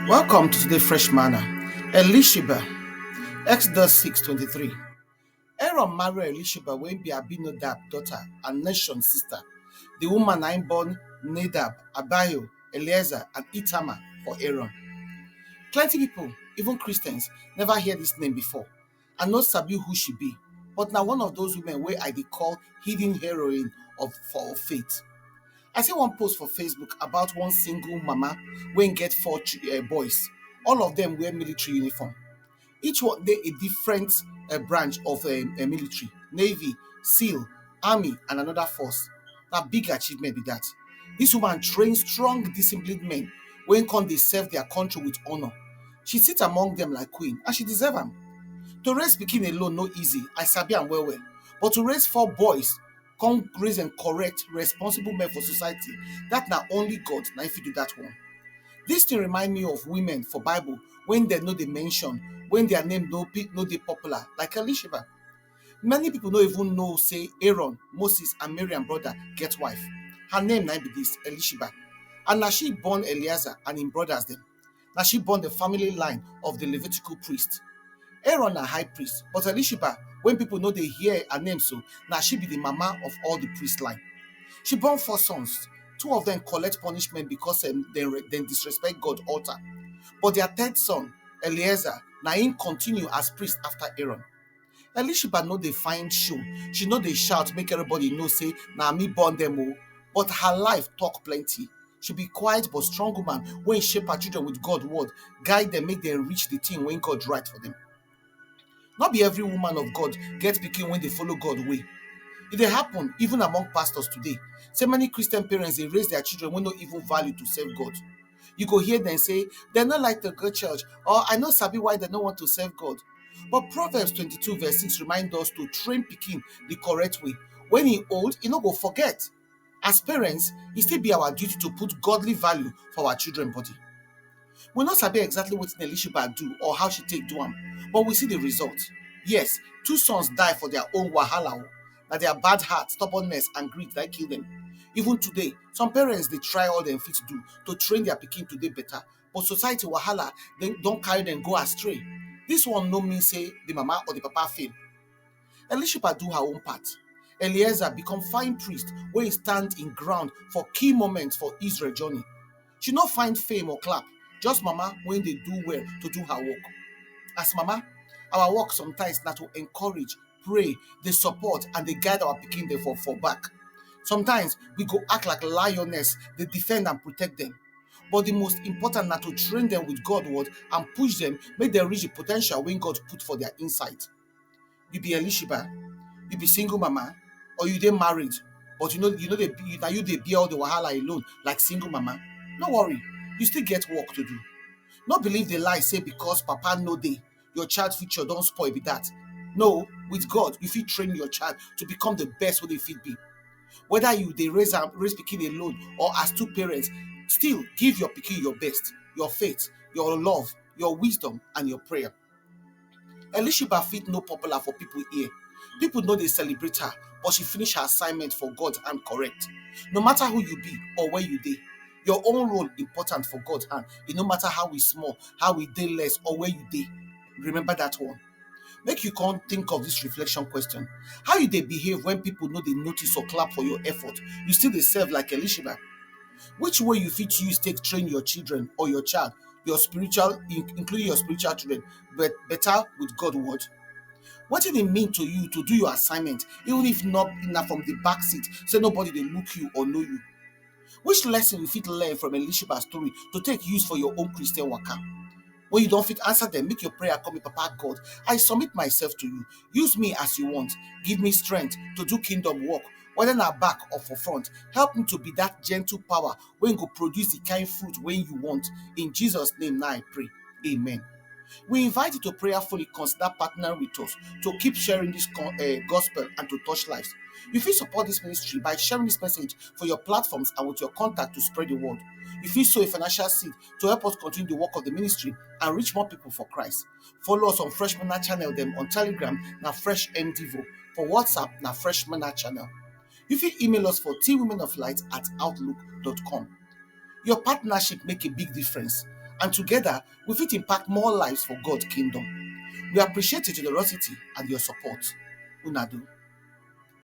Welcome to today's fresh manna. Elisheba, Exodus 6:23. Aaron married Elisheba when be Abinadab daughter and Nashon's sister. The woman nine born Nadab, Abihu, Eleazar, and Itamar for Aaron. Plenty people, even Christians, never hear this name before and no sabi who she be. But now one of those women where I dey call hidden heroine of faith. I see one post for Facebook about one single mama wey get four boys. All of them wear military uniform. Each one dey a different branch of a military, navy, seal, army, and another force. Na big achievement be that. This woman train strong, disciplined men wey come dey serve their country with honor. She sit among them like queen, and she deserve am. To raise pikin alone no easy, I sabi am well well. But to raise four boys, come raise and correct, responsible men for society, that na only God na fit do that one. This thing remind me of women for Bible when dem no dey mention, when their name no dey popular, like Elisheba. Many people no even know say Aaron, Moses, and Miriam brother get wife. Her name na be this, Elisheba. And na she born Eleazar and im brothers dem. Na she born the family line of the Levitical priest. Aaron na high priest, but Elisheba, when people know dey hear her name so, na she be the mama of all the priest line. She born four sons. Two of them collect punishment because dem disrespect God altar. But their third son, Eleazar, na him continue as priest after Aaron. Elisheba no dey find show. She no dey shout make everybody know say na me born them o. But her life talk plenty. She be quiet but strong woman wey shape her children with God word, guide them make dem reach the thing wey God write for them. Not be every woman of God get pikin when they follow God way. E dey happen even among pastors today. Say many Christian parents dey raise their children wey no even value to serve God. You go hear them say, dem no like to go church, or I no sabi why dem no want to serve God. But Proverbs 22 verse 6 remind us to train pikin the correct way. When e old, e no go forget. As parents, e still be our duty to put godly value for our children body. We no sabi exactly wetin Elisheba do or how she take do am, but we see the result. Yes, two sons die for their own wahala o. Na their bad heart, stubbornness, and greed that kill them. Even today, some parents dey try all dem fit do to train their pikin to dey better, but society wahala don carry dem go astray. This one no mean say the mama or the papa fail. Elisheba do her own part. Eleazar become fine priest wey stand in ground for key moments for Israel journey. She no find fame or clap, just mama wey dey do well to do her work. As mama, our work sometimes na to encourage, pray, dey support, and dey guide our pikin dem for back. Sometimes we go act like lioness, dey defend and protect them. But the most important na to train them with God word and push them make dem reach the potential wey God put for their inside. You be Elisheba, you be single mama, or you dey married, but you know dey na you dey bear all the wahala alone like single mama. No worry, you still get work to do. No believe the lie say because papa no dey, your child future don spoil be that. No, with God, you fit train your child to become the best wey they fit be. Whether you dey raise pikin alone or as two parents, still give your pikin your best, your faith, your love, your wisdom, and your prayer. Elisheba fit no popular for people here. People no dey celebrate her, but she finish her assignment for God and correct. No matter who you be or where you dey, your own role important for God hand. It no matter how we small, how we dey less, or where you dey. Remember that one. Make you come think of this reflection question. How you dey behave when people no dey notice or clap for your effort? You still dey serve like Elisheba? Which way you fit use take train your children or your child, your spiritual, including your spiritual children, but better with God word? What did it mean to you to do your assignment, even if not na from the back seat, so nobody dey look you or know you? Which lesson you fit learn from Elisheba's story to take use for your own Christian waka? When you don't fit answer them, make your prayer come with Papa God. I submit myself to you. Use me as you want. Give me strength to do kingdom work, whether na back or for front. Help me to be that gentle power when go produce the kind fruit when you want. In Jesus' name now I pray. Amen. We invite you to prayerfully consider partnering with us to keep sharing this gospel and to touch lives. You fit support this ministry by sharing this message for your platforms and with your contact to spread the word. You fit sow a financial seed to help us continue the work of the ministry and reach more people for Christ. Follow us on Fresh Manna channel them on Telegram na Fresh MDivo. For WhatsApp na Fresh Manna channel. You fit email us for teamwomenoflight@outlook.com. Your partnership make a big difference. and together we fit impact more lives for God kingdom. We appreciate your generosity and your support. Una do.